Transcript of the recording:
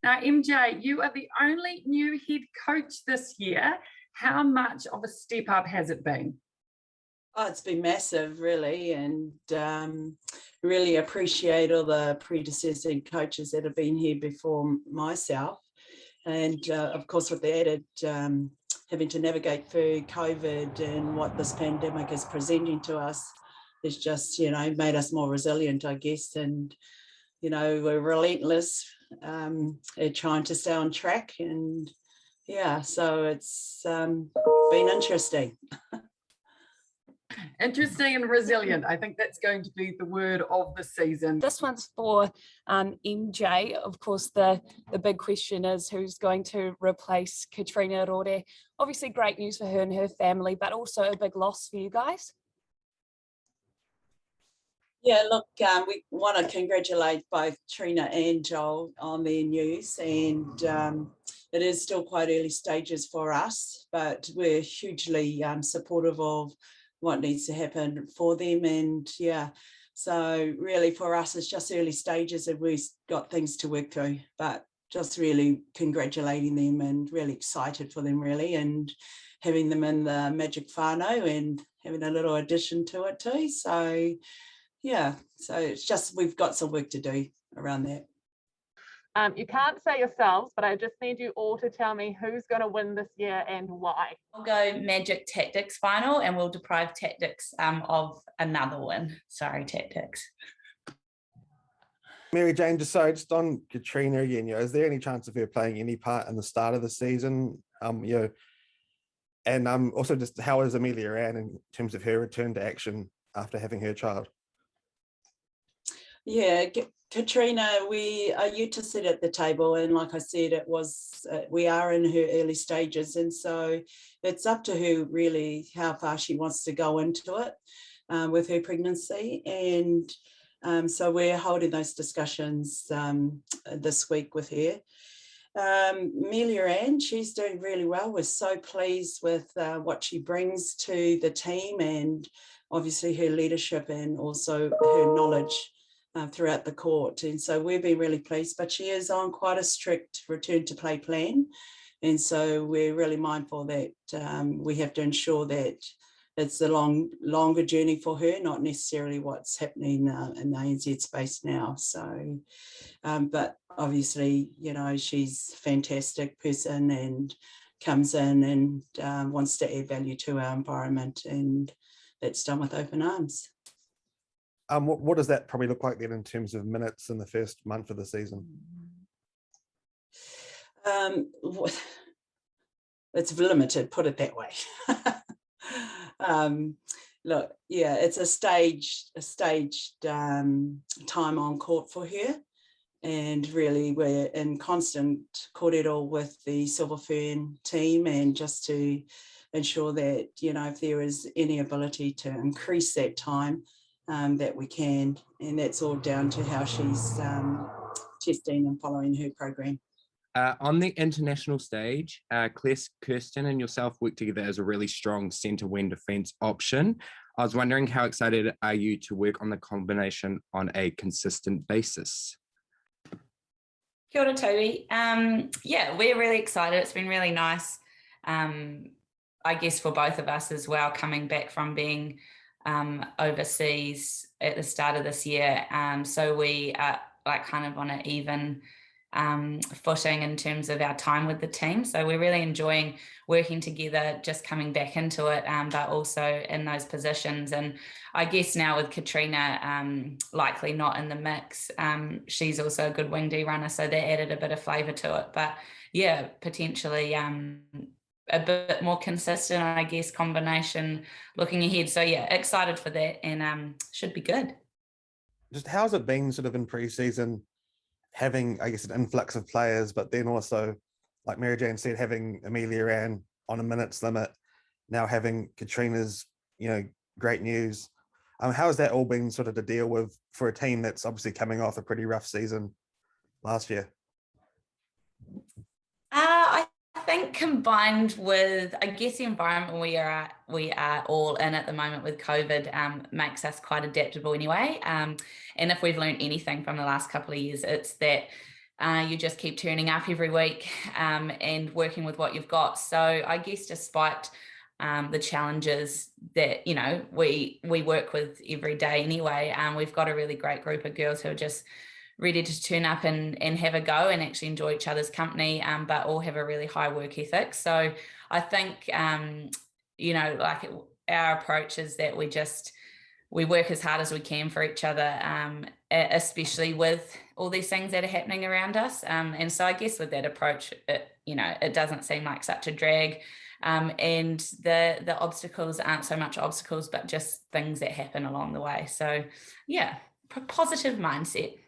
Now, MJ, you are the only new head coach this year. How much of a step up has it been? Oh, it's been massive, really, and really appreciate all the predecessor coaches that have been here before myself. And of course, with the added having to navigate through COVID and what this pandemic is presenting to us, it's just, made us more resilient, I guess. And, we're relentless at trying to stay on track. And yeah, so it's been interesting. Interesting and resilient. I think that's going to be the word of the season. This one's for MJ. Of course, the big question is who's going to replace Katrina Rore. Obviously, great news for her and her family, but also a big loss for you guys. Yeah, look, we want to congratulate both Trina and Joel on their news, and it is still quite early stages for us, but we're hugely supportive of what needs to happen for them. And yeah, so really for us, it's just early stages and we've got things to work through, but just really congratulating them and really excited for them, really, and having them in the Magic whānau and having a little addition to it too. So yeah, so it's just we've got some work to do around that. You can't say yourselves, but I just need you all to tell me who's going to win this year and why. I'll go Magic Tactics final, and we'll deprive Tactics of another win. Sorry, Tactics. Mary Jane, just on Katrina again, is there any chance of her playing any part in the start of the season? And also just how is Amelia Ann in terms of her return to action after having her child? Yeah, Katrina, we are yet to sit at the table, and like I said, we are in her early stages, and so it's up to her really how far she wants to go into it with her pregnancy. And so we're holding those discussions this week with her. Amelia Ann, she's doing really well. We're so pleased with what she brings to the team, and obviously her leadership and also her knowledge throughout the court. And so we've been really pleased, but she is on quite a strict return to play plan. And so we're really mindful that we have to ensure that it's a longer journey for her, not necessarily what's happening in the ANZ space now. So, but obviously, she's a fantastic person and comes in and wants to add value to our environment, and that's done with open arms. What does that probably look like then in terms of minutes in the first month of the season? It's limited, put it that way. Look, yeah, it's a staged time on court for her, and really we're in constant kōrero with the Silver Fern team, and just to ensure that if there is any ability to increase that time, that we can, and that's all down to how she's testing and following her program. On the international stage, Kirsten and yourself work together as a really strong centre wing defence option. I was wondering, how excited are you to work on the combination on a consistent basis? Kia ora, Toby. Yeah, we're really excited. It's been really nice, I guess, for both of us as well, coming back from being overseas at the start of this year. So we are kind of on an even footing in terms of our time with the team. So we're really enjoying working together, just coming back into it, but also in those positions. And I guess now with Katrina likely not in the mix, she's also a good wing D runner, so that added a bit of flavour to it. But yeah, potentially a bit more consistent, I guess, combination looking ahead. So yeah, excited for that, and should be good. Just how's it been sort of in pre-season, having, I guess, an influx of players, but then also, like Mary Jane said, having Amelia Ann on a minutes limit, now having Katrina's, great news. How has that all been sort of to deal with for a team that's obviously coming off a pretty rough season last year? I think combined with, I guess, the environment we are all in at the moment with COVID makes us quite adaptable anyway. And if we've learned anything from the last couple of years, it's that You just keep turning up every week and working with what you've got. So I guess despite the challenges that, you know, we work with every day anyway, we've got a really great group of girls who are just ready to turn up and have a go and actually enjoy each other's company, but all have a really high work ethic. So I think, you know, like our approach is that we work as hard as we can for each other, especially with all these things that are happening around us. And so I guess with that approach, it doesn't seem like such a drag. And the obstacles aren't so much obstacles, but just things that happen along the way. So yeah, positive mindset.